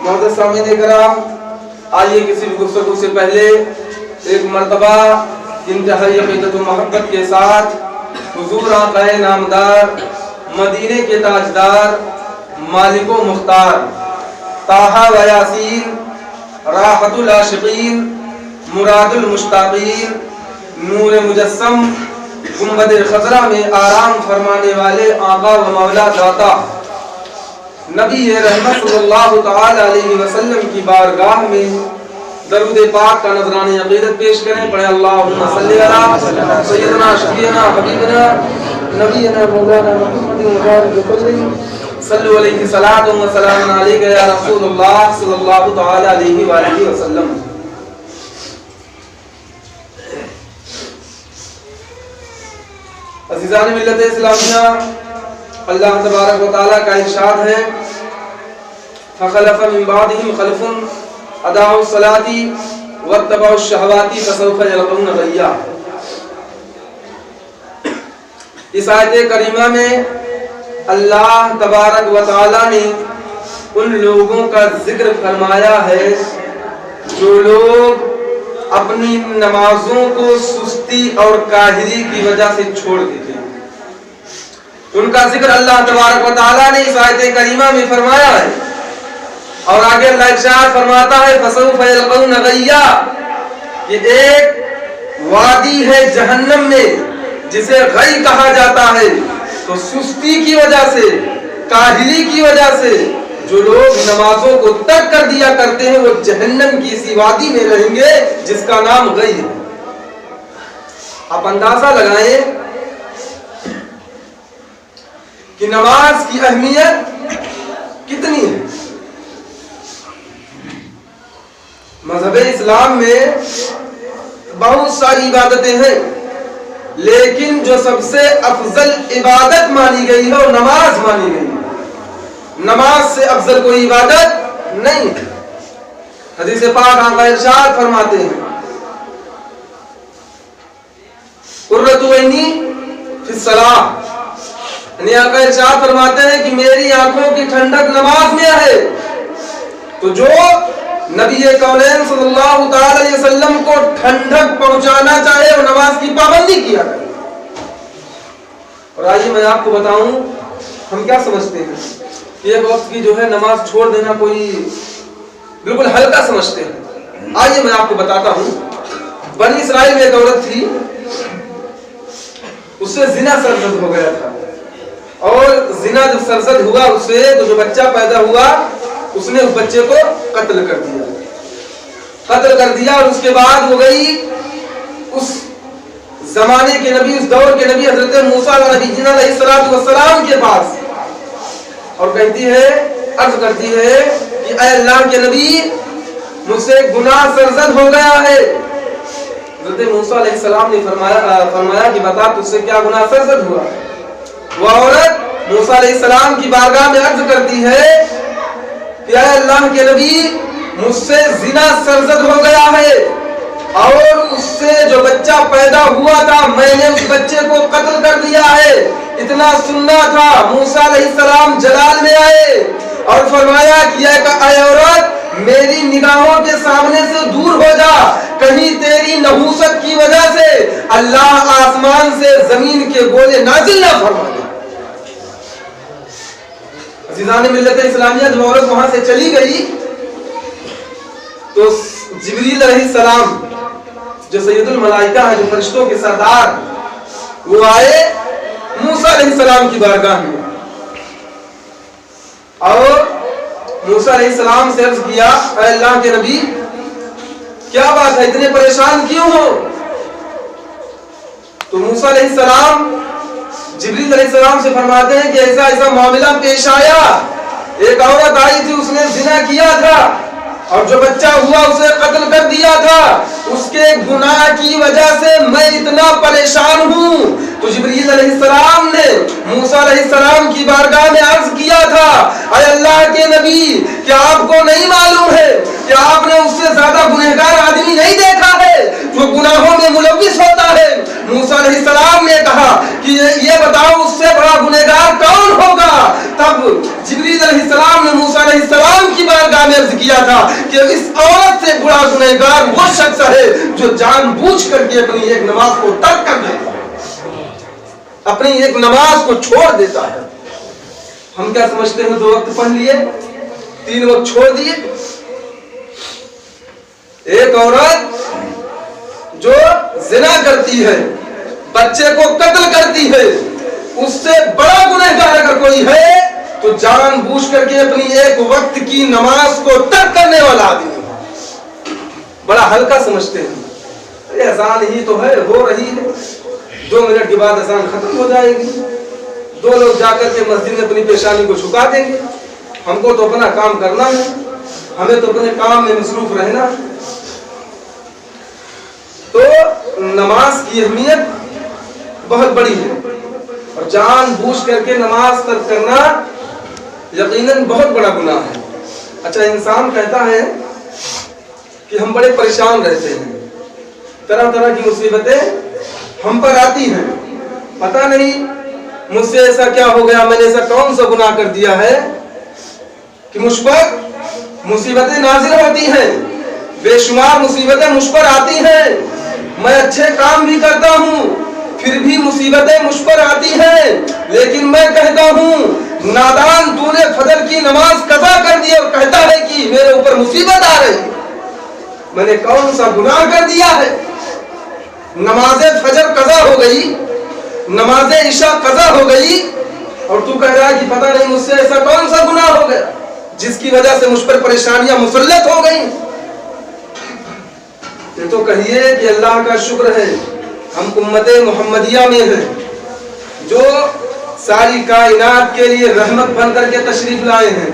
معزز سامعین کرام، آئیے کسی بھی گفتگو سے پہلے ایک مرتبہ انتہائی عقیدت و محبت کے ساتھ حضور آقا نامدار، مدینے کے تاجدار، مالک و مختار، طٰہٰ و یاسین، راحت العاشقین، مراد المشتاقین، نور مجسم، گنبد خضرا میں آرام فرمانے والے آقا و مولا داتا نبی رحمت صلی اللہ تعالی علیہ وسلم کی بارگاہ میں درود پاک کا نذرانہ عقیدت پیش کریں۔ پڑھیں اللہم صلی علی سیدنا شفیعنا حبیبنا نبینا مولانا محمد وبارک وسلم، صلو علیہ صلاۃ و سلام علیک یا رسول اللہ صلی اللہ تعالی علیہ وآلہ وسلم۔ عزیزان ملت اسلامیہ، اللہ تبارک و تعالیٰ کا ارشاد ہے فخلف من بعدهم خلف اضاعوا الصلاة واتبعوا الشہوات فسوف یلقون غیا۔ اس آیت کریمہ میں اللہ تبارک و تعالیٰ نے ان لوگوں کا ذکر فرمایا ہے جو لوگ اپنی نمازوں کو سستی اور کاہلی کی وجہ سے چھوڑ دیتے ہیں۔ ان کا ذکر اللہ تبارک و تعالیٰ نے اس آیت کریمہ میں فرمایا ہے، اور آگے اللہ ارشاد فرماتا ہے فسوف یلقون غیا۔ یہ ایک وادی ہے جہنم میں جسے غی کہا جاتا ہے۔ تو سستی کی وجہ سے، کاہلی کی وجہ سے جو لوگ نمازوں کو ترک کر دیا کرتے ہیں وہ جہنم کی اسی وادی میں رہیں گے جس کا نام غی ہے۔ آپ اندازہ لگائیں کہ نماز کی اہمیت کتنی ہے۔ مذہب اسلام میں بہت ساری عبادتیں ہیں، لیکن جو سب سے افضل عبادت مانی گئی ہے وہ نماز مانی گئی ہے۔ نماز سے افضل کوئی عبادت نہیں۔ حدیث پاک آقا ارشاد فرماتے ہیں قرۃ عینی فی الصلاۃ، یعنی آقا ارشاد فرماتے ہیں کہ میری آنکھوں کی ٹھنڈک نماز میں ہے۔ تو جو نبی کونین صلی اللہ تعالی علیہ وسلم کو ٹھنڈک پہنچانا چاہے وہ نماز کی پابندی کیا کرے۔ اور آئیے میں آپ کو بتاؤں ہم کیا سمجھتے ہیں، ایک وقت کی جو ہے نماز چھوڑ دینا کوئی بالکل ہلکا سمجھتے ہیں۔ آئیے میں آپ کو بتاتا ہوں، بنی اسرائیل میں ایک عورت تھی، اس سے زنا سرزد ہو گیا تھا، اور زنا جب سرزد ہوا اس سے تو جو بچہ پیدا ہوا اس نے اس بچے کو قتل کر دیا اور اس کے بعد وہ گئی اس زمانے کے نبی، اس دور کے نبی حضرت موسیٰ علیہ السلام کے پاس، اور کہتی ہے، عرض کرتی ہے کہ اے اللہ کے نبی مجھ سے گناہ سرزد ہو گیا ہے۔ حضرت موسیٰ علیہ السلام نے فرمایا کہ بتا تجھ سے کیا گناہ سرزد ہوا۔ وہ عورت موسیٰ علیہ السلام کی بارگاہ میں عرض کرتی ہے کہ اے اللہ کے نبی مجھ سے زنا سرزد ہو گیا ہے، اور اس سے جو بچہ پیدا ہوا تھا میں نے اس بچے کو قتل کر دیا ہے۔ اتنا سننا تھا، موسیٰ علیہ السلام جلال میں آئے اور فرمایا کہ اے عورت میری نگاہوں کے سامنے سے دور ہو جا، کہیں تیری نحوست کی وجہ سے اللہ آسمان سے زمین کے گولے نازل نہ فرما دے۔ عزیزان ملت اسلامیہ، جب عورت وہاں سے چلی گئی تو جبریل علیہ السلام جو سید الملائکہ ہے، جو فرشتوں کے سردار، وہ آئے موسیٰ علیہ السلام کی بارگاہ میں، اور موسیٰ علیہ السلام سے عرض کیا اے اللہ کے نبی کیا بات ہے، اتنے پریشان کیوں ہو؟ تو موسیٰ علیہ السلام جبریل علیہ السلام سے فرماتے ہیں کہ ایسا ایسا معاملہ پیش آیا، ایک عورت آئی تھی اس نے زنا کیا تھا اور جو بچہ ہوا اسے قتل کر دیا تھا، اس کے گناہ کی وجہ سے میں اتنا پریشان ہوں۔ تو جبریل علیہ السلام نے موسیٰ علیہ السلام کی بارگاہ میں عرض کیا تھا اے اللہ کے نبی کیا آپ کو نہیں معلوم ہے کہ آپ نے اس سے زیادہ گنہگار آدمی نہیں دیکھا ہے جو گناہوں میں ملوث ہوتا ہے؟ موسیٰ علیہ السلام نے کہا کہ یہ بتاؤ اس سے بڑا گنہگار کون ہوگا؟ تب جبریل علیہ السلام نے موسیٰ علیہ السلام کی بارگاہ میں عرض کیا تھا کہ اس عورت سے بڑا گنہگار وہ شخص ہے جو جان بوجھ کر کے اپنی ایک نماز کو ترک کر دیتا ہے، اپنی ایک نماز کو چھوڑ دیتا ہے۔ ہم کیا سمجھتے ہیں 2 وقت پڑھ لیے، 3 وقت چھوڑ دیے؟ ایک عورت جو زنا کرتی ہے، بچے کو قتل کرتی ہے، اس سے بڑا گنہگار اگر کوئی ہے تو جان بوجھ کر کے اپنی ایک وقت کی نماز کو ترک کرنے والا آدمی۔ بڑا ہلکا سمجھتے ہیں، یہ اذان ہی تو ہے، ہو رہی ہے، 2 منٹ کے بعد اذان ختم ہو جائے گی، 2 لوگ جا کر کے مسجد میں اپنی پیشانی کو جھکا دیں گے، ہم کو تو اپنا کام کرنا ہے، ہمیں تو اپنے کام میں مصروف رہنا ہے۔ تو نماز کی اہمیت بہت بڑی ہے، اور جان بوجھ کر کے نماز ترک کرنا یقیناً بہت بڑا گناہ ہے۔ اچھا، انسان کہتا ہے کہ ہم بڑے پریشان رہتے ہیں، طرح طرح کی مصیبتیں ہم پر آتی ہیں، پتہ نہیں مجھ سے ایسا کیا ہو گیا، میں نے ایسا کون سا گناہ کر دیا ہے کہ مجھ پر مصیبتیں نازل ہوتی ہیں، بے شمار مصیبتیں مجھ پر آتی ہیں، میں اچھے کام بھی کرتا ہوں پھر بھی مصیبتیں مجھ پر آتی ہیں، لیکن میں کہتا ہوں نادان تو نے فجر کی نماز قضا کر دی اور کہتا ہے کہ میرے اوپر مصیبت آ رہی، میں نے کون سا گناہ کر دیا ہے؟ نماز فجر قضا ہو گئی، نماز عشاء قضا ہو گئی، اور تو کہہ رہا ہے کہ پتہ نہیں مجھ سے ایسا کون سا گناہ ہو گیا جس کی وجہ سے مجھ پر پریشانیاں مسلط ہو گئی۔ یہ تو کہیے کہ اللہ کا شکر ہے ہم امت محمدیہ میں ہیں جو ساری کائنات کے لیے رحمت بن کر کے تشریف لائے ہیں،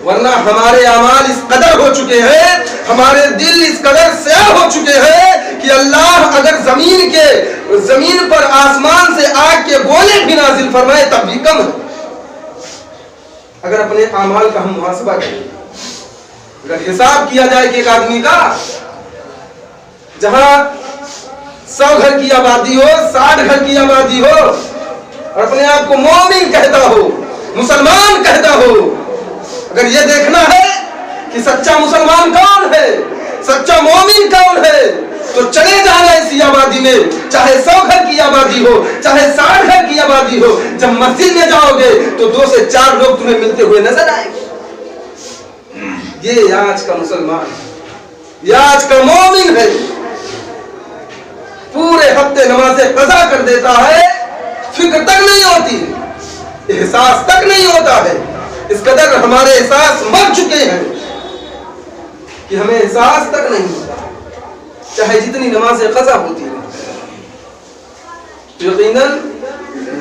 ورنہ ہمارے اعمال اس قدر ہو چکے ہیں، ہمارے دل اس قدر سیاہ ہو چکے ہیں کہ اللہ اگر زمین پر آسمان سے آگ کے گولے بھی نازل فرمائے تب بھی کم ہے۔ اگر اپنے اعمال کا ہم محاسبہ کریں، اگر حساب کیا جائے کہ ایک آدمی کا جہاں 100 گھر کی آبادی ہو، 60 گھر کی آبادی ہو، اور اپنے آپ کو مومن کہتا ہو، مسلمان کہتا ہو، اگر یہ دیکھنا ہے کہ سچا مسلمان کون ہے، سچا مومن کون ہے، تو چلے جانا اسی آبادی میں، چاہے 100 گھر کی آبادی ہو، چاہے 60 گھر کی آبادی ہو، جب مسجد میں جاؤ گے تو 2 سے 4 لوگ تمہیں ملتے ہوئے نظر آئیں گے۔ یہ آج کا مسلمان، یہ آج کا مومن ہے، پورے ہفتے نمازیں قضا کر دیتا ہے، فکر تک نہیں ہوتی، احساس تک نہیں ہوتا ہے، اس قدر ہمارے احساس مر چکے ہیں کہ ہمیں احساس تک نہیں ہوتا، چاہے جتنی نمازیں قضا ہوتی ہیں۔ یقیناً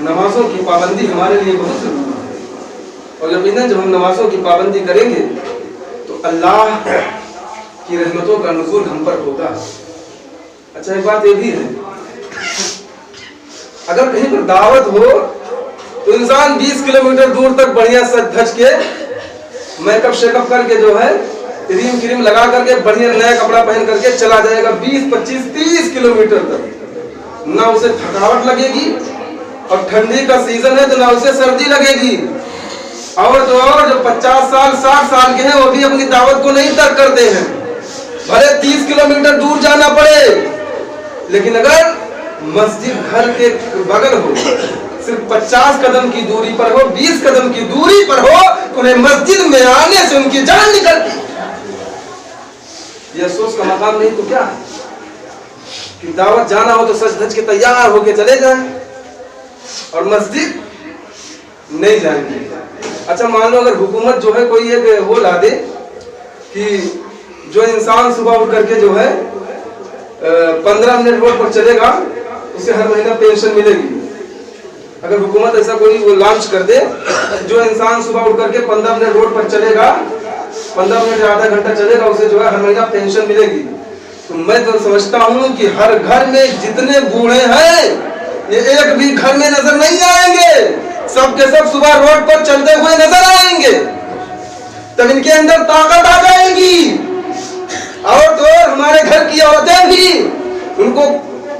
نمازوں کی پابندی ہمارے لیے بہت ضروری ہے، اور یقیناً جب ہم نمازوں کی پابندی کریں گے تو اللہ کی رحمتوں کا نزول ہم پر ہوگا۔ اچھا، ایک بات یہ بھی ہے، اگر کہیں پر دعوت ہو تو انسان 20 کلومیٹر دور تک بڑھیا سج دھج کے میک اپ شیک اپ کر کے جو ہے کریم کریم لگا کر کے بڑھیا نیا کپڑا پہن کر کے چلا جائے گا 20 25 30 کلومیٹر تک، نہ اسے تھکاوٹ لگے گی، اور ٹھنڈی کا سیزن ہے تو نہ اسے سردی لگے گی، اور جو جو 50 سال 60 سال کے ہیں وہ بھی اپنی دعوت کو نہیں ترک کرتے ہیں، بھلے 30 کلومیٹر دور جانا پڑے، لیکن اگر مسجد گھر کے بغل ہو، صرف 50 قدم کی دوری پر ہو، 20 قدم کی دوری پر ہو، انہیں مسجد میں آنے سے ان کی جان نکلتی۔ یہ افسوس کا مقام نہیں تو کیا ہے کہ دعوت جانا ہو تو سج دھج کے تیار ہو کے چلے جائیں اور مسجد نہیں جائیں گے۔ اچھا، مان لو اگر حکومت جو ہے کوئی ایک وہ لا دے کہ جو انسان صبح اٹھ کر کے جو ہے 15 منٹ روڈ پر چلے گا اسے ہر مہینہ پینشن ملے گی، اگر حکومت ایسا کوئی وہ لانچ کر دے، جو انسان صبح اٹھ کر کے 15 منٹ روڈ پر چلے گا، 15 منٹ یا آدھا گھنٹہ چلے گا، اسے جو ہے ہر مہینہ پینشن ملے گی، تو میں تو سمجھتا ہوں کہ ہر گھر میں جتنے بوڑھے ہیں یہ ایک بھی گھر میں نظر نہیں آئیں گے، سب کے سب صبح روڈ پر چلتے ہوئے نظر آئیں گے، تب ان کے اندر طاقت آ جائے گی، اور تو ہمارے گھر کی عورتیں بھی ان کو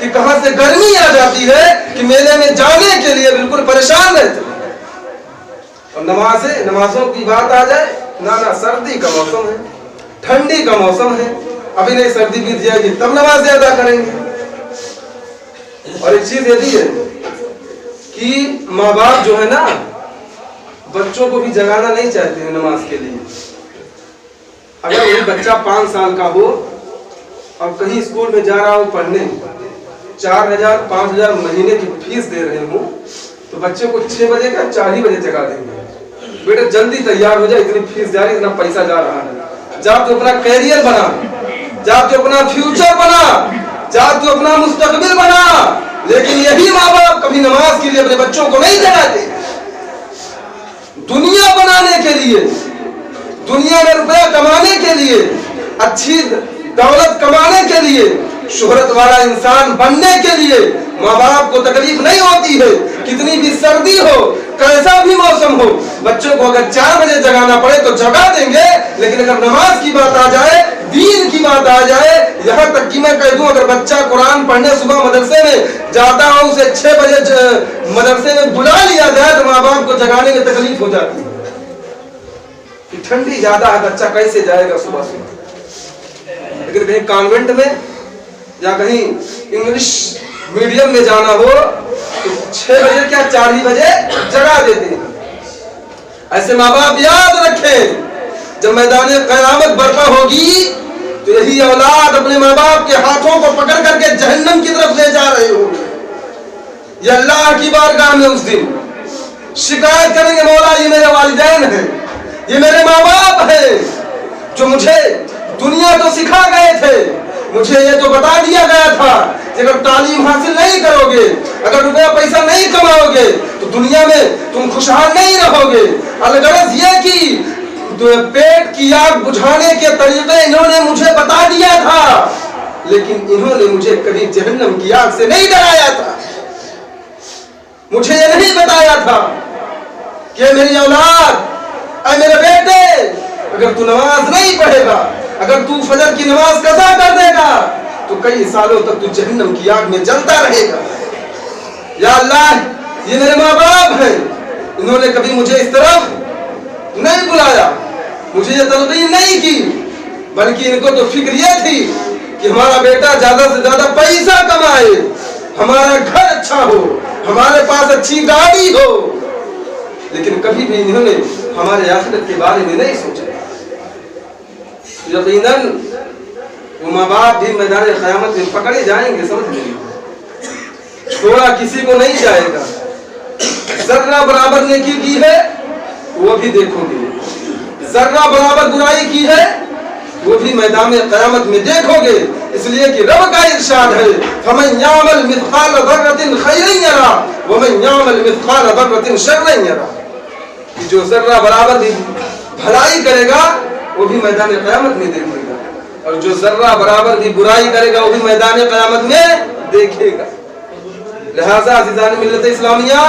کہ کہاں سے گرمی آ جاتی ہے کہ میلے میں جانے کے لیے بالکل پریشان رہتے ہیں. اور نمازوں کی بات آ جائے نہ سردی کا موسم ہے, ٹھنڈی کا موسم ہے, ابھی نہیں سردی بیت جائے گی تب نماز ادا کریں گے. اور ایک چیز یہ بھی ہے کہ ماں باپ جو ہے نا بچوں کو بھی جگانا نہیں چاہتے ہیں نماز کے لیے. اگر وہی بچہ 5 سال کا ہو اور کہیں اسکول میں جا رہا ہو پڑھنے, 4,000 5,000 مہینے کی فیس دے رہے ہوں تو بچے کو 6 بجے کا 4 ہی بجے جگا دیں گے. بیٹا جلدی تیار ہو جائے, اتنی فیس جا رہی, اتنا پیسہ جا رہا ہے, جا تو اپنا کیریئر بنا, جا تو اپنا فیوچر بنا, جا تو اپنا مستقبل بنا. لیکن یہی ماں باپ کبھی نماز کے لیے اپنے بچوں کو نہیں جگاتے. دنیا بنانے کے لیے, دنیا میں روپیہ کمانے کے لیے, اچھی دولت کمانے کے لیے, شہرت والا انسان بننے کے لیے ماں باپ کو تکلیف نہیں ہوتی ہے. کتنی بھی سردی ہو, کیسا بھی موسم ہو, بچوں کو اگر 4 بجے جگانا پڑے تو جگا دیں گے. لیکن اگر نماز کی بات آ جائے, دین کی بات آ جائے, یہاں تک کہ میں کہہ دوں اگر بچہ قرآن پڑھنے صبح مدرسے میں جاتا ہو, اسے 6 بجے مدرسے میں بلا لیا جائے تو ماں باپ کو جگانے میں تکلیف ہو جاتی ہے. ٹھنڈی زیادہ ہے, بچہ کیسے جائے گا صبح صبح. لیکن کہیں کانوینٹ میں یا کہیں انگلش میڈیم میں جانا ہو تو 6 بجے کیا 4 ہی بجے جگا دیتے ہیں. ایسے ماں باپ یاد رکھیں, جب میدان قیامت برپا ہوگی تو یہی اولاد اپنے ماں باپ کے ہاتھوں کو پکڑ کر کے جہنم کی طرف لے جا رہے ہوں گے. یہ اللہ کی بارگاہ میں اس دن شکایت کریں گے, مولا یہ میرے والدین ہیں, یہ میرے ماں باپ ہیں جو مجھے دنیا تو سکھا گئے تھے, مجھے یہ تو بتا دیا گیا تھا کہ اگر تعلیم حاصل نہیں کرو گے, اگر روپیہ پیسہ نہیں کماؤ گے تو دنیا میں تم خوشحال نہیں رہو گے. الغرض یہ کہ پیٹ کی آگ بجھانے کے طریقے انہوں نے مجھے بتا دیا تھا, لیکن انہوں نے مجھے کبھی جہنم کی آگ سے نہیں ڈرایا تھا. مجھے یہ نہیں بتایا تھا کہ میری اولاد, اے میرے بیٹے, اگر تو نماز نہیں پڑھے گا, اگر تو فجر کی نماز قضا کر دے گا تو کئی سالوں تک تو جہنم کی آگ میں جلتا رہے گا. یا اللہ, یہ میرے ماں باپ ہیں, انہوں نے کبھی مجھے اس طرف نہیں بلایا, مجھے یہ تلقین نہیں کی, بلکہ ان کو تو فکر یہ تھی کہ ہمارا بیٹا زیادہ سے زیادہ پیسہ کمائے, ہمارا گھر اچھا ہو, ہمارے پاس اچھی گاڑی ہو. لیکن کبھی بھی انہوں نے ہمارے آخرت کے بارے میں نہیں سوچا. یقیناً وہ ماں باپ بھی میدان قیامت میں پکڑے جائیں گے, سمجھ لیں, چھوڑا کسی کو نہیں جائے گا. ذرہ برابر نیکی کی ہے وہ بھی دیکھو گے, ذرہ برابر برائی کی ہے وہ بھی میدان قیامت میں دیکھو گے. اس لیے کہ رب کا ارشاد ہے, فَمَنْ يَعْمَلْ مِثْقَالَ ذَرَّةٍ خَيْرًا يَرَهُ وَمَنْ يَعْمَلْ مِثْقَالَ ذَرَّةٍ شَرًّا يَرَهُ. جو ذرہ برابر بھی بھلائی کرے گا وہ بھی میدان قیامت میں دیکھے گا, اور جو ذرہ برابر بھی برائی کرے گا وہ بھی میدان قیامت میں دیکھے گا. لہذا عزیزان ملت اسلامیہ,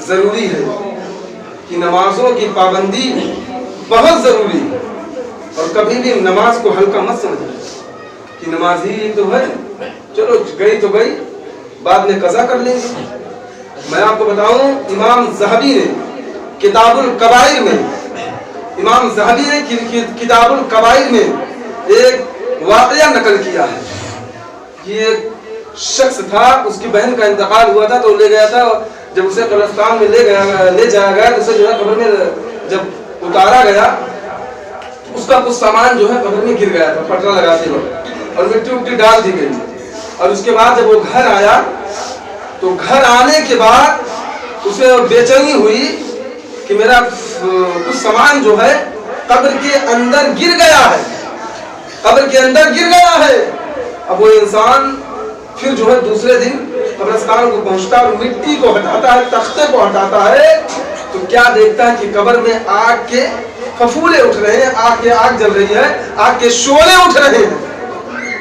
ضروری ہے کہ نمازوں کی پابندی بہت ضروری ہے. اور کبھی بھی نماز کو ہلکا مت سمجھیں کہ نماز ہی تو ہے, چلو گئی تو گئی, بعد میں قضا کر لیں گے. میں آپ کو بتاؤں, امام ذہبی نے کتاب الکبائر میں, امام ذہبی نے کتاب الکبائر میں ایک واقعہ نقل کیا ہے. یہ ایک شخص تھا, اس کی بہن کا انتقال ہوا تھا تو لے گیا تھا. جب اسے قبرستان میں لے جایا گیا تو اسے جو ہے قبر میں جب اتارا گیا اس کا کچھ سامان جو ہے قبر میں گر گیا تھا پٹرا لگاتے وقت, اور مٹی وٹی ڈال دی گئی. اور اس کے بعد جب وہ گھر آیا تو گھر آنے کے بعد اسے بے چینی ہوئی کہ میرا کچھ سامان جو ہے قبر کے اندر گر گیا ہے, قبر کے اندر گر گیا ہے. اب وہ انسان پھر جو ہے دوسرے دن قبرستان کو پہنچتا ہے اور مٹی کو ہٹاتا ہے, تختے کو ہٹاتا ہے, تو کیا دیکھتا ہے کہ قبر میں آگ کے پھپھولے اٹھ رہے ہیں, آگ جل رہی ہے, آگ کے شعلے اٹھ رہے ہیں.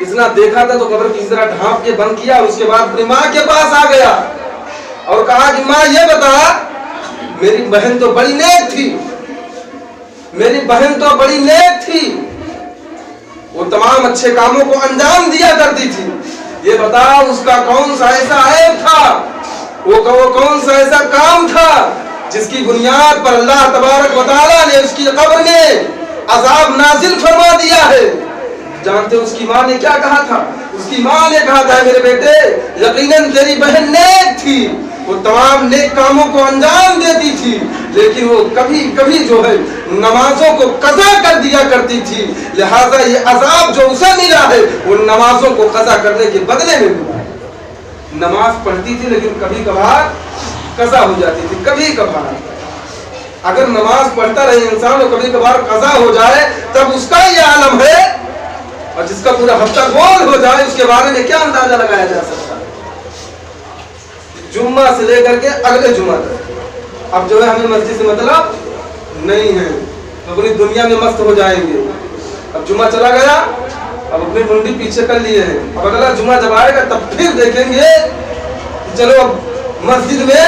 اتنا دیکھا تھا تو قبر کی طرح ڈھانپ کے بند کیا. اس کے بعد اپنی ماں کے پاس آ گیا اور کہا کہ ماں یہ بتا, میری بہن تو بڑی نیک تھی, میری بہن تو بڑی نیک تھی, وہ تمام اچھے کاموں کو انجام دیا کرتی تھی. یہ بتا اس کا کون سا ایسا عیب تھا، وہ کون سا ایسا کام تھا جس کی بنیاد پر اللہ تبارک و تعالیٰ نے اس کی قبر میں عذاب نازل فرما دیا ہے؟ جانتے اس کی ماں نے کیا کہا تھا؟ اس کی ماں نے کہا تھا میرے بیٹے یقیناً تیری بہن نیک تھی، وہ تمام نیک کاموں کو انجام دیتی تھی، لیکن وہ کبھی کبھی جو ہے نمازوں کو قضا کر دیا کرتی تھی، لہذا یہ عذاب جو اسے ملا ہے وہ نمازوں کو قضا کرنے کے بدلے میں ملا۔ نماز پڑھتی تھی لیکن کبھی کبھار قضا ہو جاتی تھی، کبھی کبھار۔ اگر نماز پڑھتا رہے انسان اور کبھی کبھار قضا ہو جائے تب اس کا یہ عالم ہے، اور جس کا پورا ہفتہ گول ہو جائے اس کے بارے میں کیا اندازہ لگایا جا سکتا ہے؟ جمعہ سے لے کر کے اگلے جمعہ تک اب جو ہے ہمیں مسجد سے مطلب نہیں ہے، تو اپنی دنیا میں مست ہو جائیں گے۔ اب جمعہ چلا گیا، اب اپنی منڈی پیچھے کر لیے ہیں، اب اگلا جمعہ جب آئے گا تب پھر دیکھیں گے کہ چلو اب مسجد میں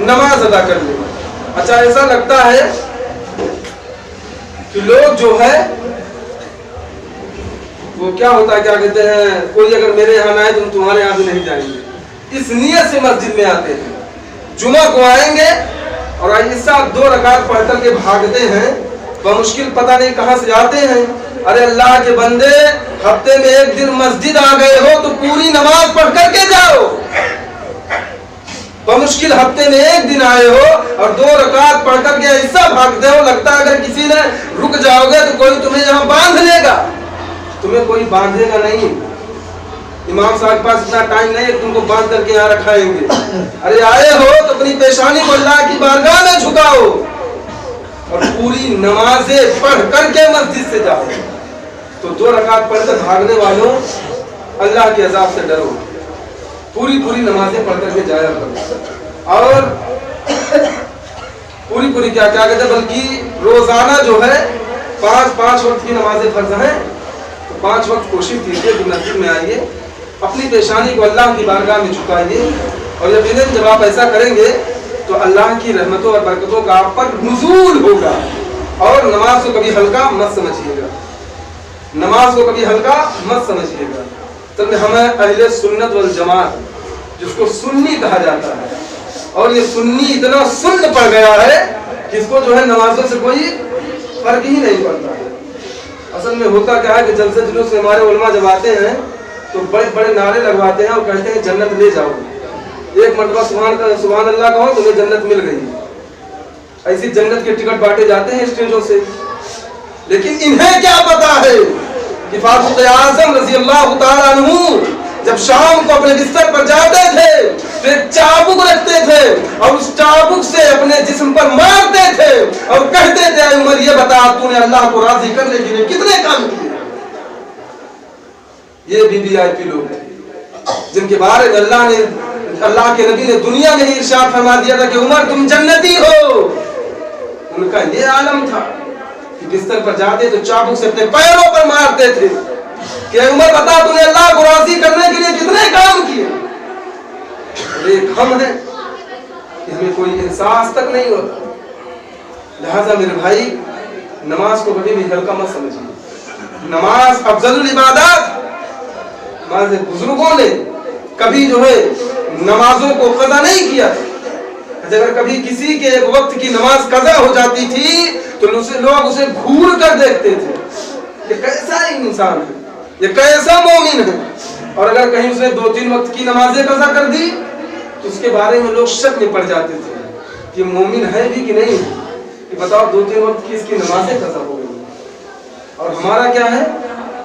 نماز ادا کر لیں۔ اچھا ایسا لگتا ہے کہ لوگ جو ہے وہ کیا ہوتا ہے، کیا کہتے ہیں، کوئی اگر میرے یہاں نہ آئے تو تمہارے یہاں بھی نہیں جائیں گے، اس نیت سے مسجد میں آتے ہیں۔ جمعہ کو آئیں گے اور ایسا 2 رکعت پڑھ کر کے بھاگتے ہیں، بمشکل پتہ نہیں کہاں سے آتے ہیں۔ ارے اللہ کے بندے ہفتے میں 1 دن مسجد آ گئے ہو تو پوری نماز پڑھ کر کے جاؤ۔ بمشکل ہفتے میں 1 دن آئے ہو اور 2 رکعت پڑھ کر کے ایسا بھاگتے ہو لگتا ہے اگر کسی نے رک جاؤ گے تو کوئی تمہیں یہاں باندھ لے گا، تمہیں کوئی باندھے گا نہیں۔ امام صاحب کے پاس اتنا ٹائم نہیں ہے تم کو باندھ کر کے یہاں رکھائیں گے۔ ارے آئے ہو تو اپنی پیشانی کو اللہ کی بارگاہ میں جھکاؤ اور پوری نمازیں پڑھ کر کے مسجد سے جاؤ۔ تو 2 رکعت پڑھ کر بھاگنے والوں اللہ کے عذاب سے ڈرو، پوری نمازیں پڑھ کر کے جایا کرو، اور پوری کیا کہتے ہیں بلکہ روزانہ جو ہے 5 وقت کی نمازیں فرض ہیں، تو 5 وقت کوشش کیجیے کہ مسجد میں آئیے، اپنی پیشانی کو اللہ کی بارگاہ میں جھکائیے، اور یقیناً جب آپ ایسا کریں گے تو اللہ کی رحمتوں اور برکتوں کا آپ پر نزول ہوگا۔ اور نماز کو کبھی ہلکا مت سمجھیے گا، نماز کو کبھی ہلکا مت سمجھیے گا۔ تو ہمیں اہل سنت والجماعت جس کو سنی کہا جاتا ہے، اور یہ سنی اتنا سن پڑ گیا ہے کہ اس کو جو ہے نمازوں سے کوئی فرق ہی نہیں پڑتا ہے۔ اصل میں ہوتا کیا ہے کہ جلسے جلوس سے ہمارے علماء جب آتے ہیں تو بڑے نعرے لگواتے ہیں اور کہتے ہیں جنت لے جاؤ، 1 مرتبہ سبحان اللہ کہو تمہیں جنت مل گئی، ایسی جنت کے ٹکٹ بانٹے جاتے ہیں اسٹیجوں سے۔ لیکن انہیں کیا پتا ہے کہ فاروق اعظم رضی اللہ تعالیٰ عنہ جب شام کو اپنے بستر پر جاتے تھے تو ایک چابک رکھتے تھے اور اس چابک سے اپنے جسم پر مارتے تھے اور کہتے تھے اے عمر یہ بتا تو نے اللہ کو راضی کرنے کے لیے کتنے کام کیے۔ یہ VIP لوگ ہیں جن کے بارے میں اللہ کے نبی نے دنیا میں ہی ارشاد فرما دیا تھا کہ عمر تم جنتی ہو۔ ان کا یہ عالم تھا کہ بستر پر جاتے تو چابک سے اپنے پیروں پر مارتے تھے کہ عمر بتا تو نے اللہ کو راضی کرنے کے لیے کتنے کام کیے۔ ایک ہم ہیں کہ ہمیں کوئی احساس تک نہیں ہوتا۔ لہذا میرے بھائی نماز کو کبھی بھی ہلکا مت سمجھیے، نماز افضل العبادات۔ ہمارے بزرگوں نے کبھی جو ہے نمازوں کو قضا نہیں کیا، اگر کبھی کسی کے ایک وقت کی نماز قضا ہو جاتی تھی تو لوگ اسے گھور کر دیکھتے تھے، یہ کیسا انسان ہے، یہ کیسا مومن ہے۔ اور اگر کہیں اس نے 2-3 وقت کی نمازیں قضا کر دی تو اس کے بارے میں لوگ شک میں پڑ جاتے تھے کہ مومن ہے بھی کہ نہیں، کہ بتاؤ 2-3 وقت کی اس کی نمازیں قضا ہو گئی۔ اور ہمارا کیا ہے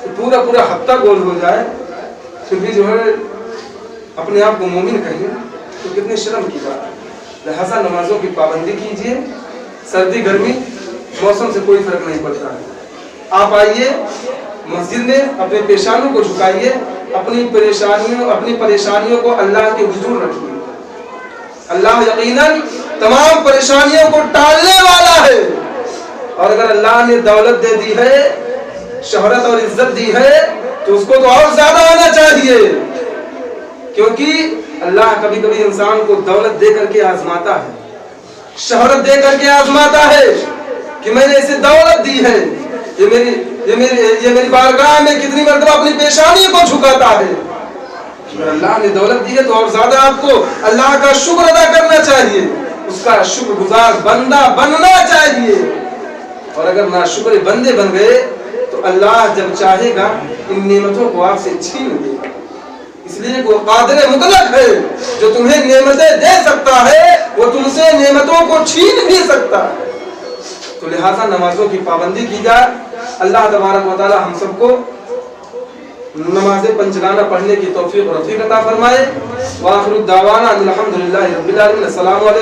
کہ پورا ہفتہ گول ہو جائے پھر بھی جو ہے اپنے آپ کو مومن کہیں تو کتنی شرم کی بات ہے۔ لہذا نمازوں کی پابندی کیجیے، سردی گرمی موسم سے کوئی فرق نہیں پڑتا ہے۔ آپ آئیے مسجد میں، اپنے پیشانوں کو جھکائیے، اپنی پریشانیوں کو اللہ کے حضور رکھیے۔ اللہ یقیناً تمام پریشانیوں کو ٹالنے والا ہے، اور اگر اللہ نے دولت دے دی ہے، شہرت اور عزت دی ہے تو اس کو تو اور زیادہ آنا چاہیے، کیونکہ اللہ کبھی کبھی انسان کو دولت دے کر کے آزماتا ہے، شہرت دے کر کے آزماتا ہے کہ میں نے اسے دولت دی ہے، یہ میری بارگاہ میں کتنی مرتبہ اپنی پیشانی کو جھکاتا ہے، اگر اللہ نے دولت دی ہے تو اور زیادہ آپ کو اللہ کا شکر ادا کرنا چاہیے، اس کا شکر گزار بندہ بننا چاہیے۔ اور اگر ناشکر بندے بن گئے تو اللہ جب چاہے گا ان نعمتوں کو آپ سے چھین لے گا۔ اس لیے وہ قادر مطلق ہے، جو تمہیں نعمتیں دے سکتا ہے وہ تم سے نعمتوں کو چھین بھی سکتا ہے۔ تو لہٰذا نمازوں کی پابندی کی جائے۔ اللہ تبارک و تعالی ہم سب کو نماز پنجگانہ پڑھنے کی توفیق و رفیق عطا فرمائے۔ وآخر الدعوانا الحمدللہ رب العالمین۔ السلام علیکم۔